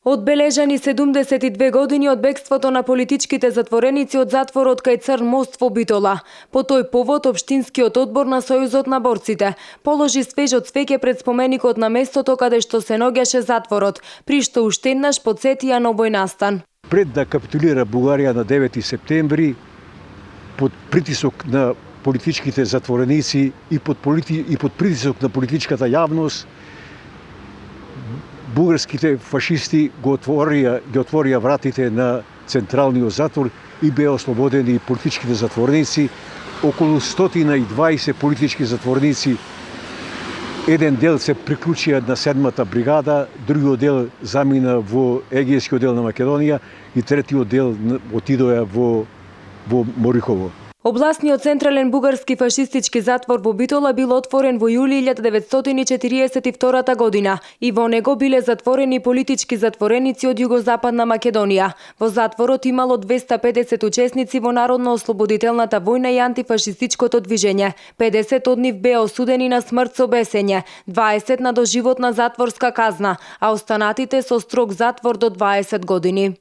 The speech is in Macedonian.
Одбележани 72 години од бегството на политичките затвореници од затворот кај Црн мост во Битола. По тој повод Општинскиот одбор на Сојузот на борците положи свежо цвеќе пред споменикот на местото каде што се наоѓаше затворот, при што уште еднаш потсетија на овој настан. Пред да капитулира Бугарија на 9 септември, под притисок на политичките затвореници и под притисок на политичката јавност, бугарските фашисти ги отворија вратите на централниот затвор и беа ослободени политичките затворници. Околу 120 политички затворници, еден дел се приклучија на 7-та бригада, другиот дел замина во Егејскиот дел на Македонија и третиот дел отидоа во Морихово. Областниот централен бугарски фашистички затвор во Битола бил отворен во јули 1942 година и во него биле затворени политички затвореници од југозападна Македонија. Во затворот имало 250 учесници во народно-ослободителната војна и антифашистичкото движење. 50 од нив беа осудени на смрт со бесење, 20 на доживотна затворска казна, а останатите со строг затвор до 20 години.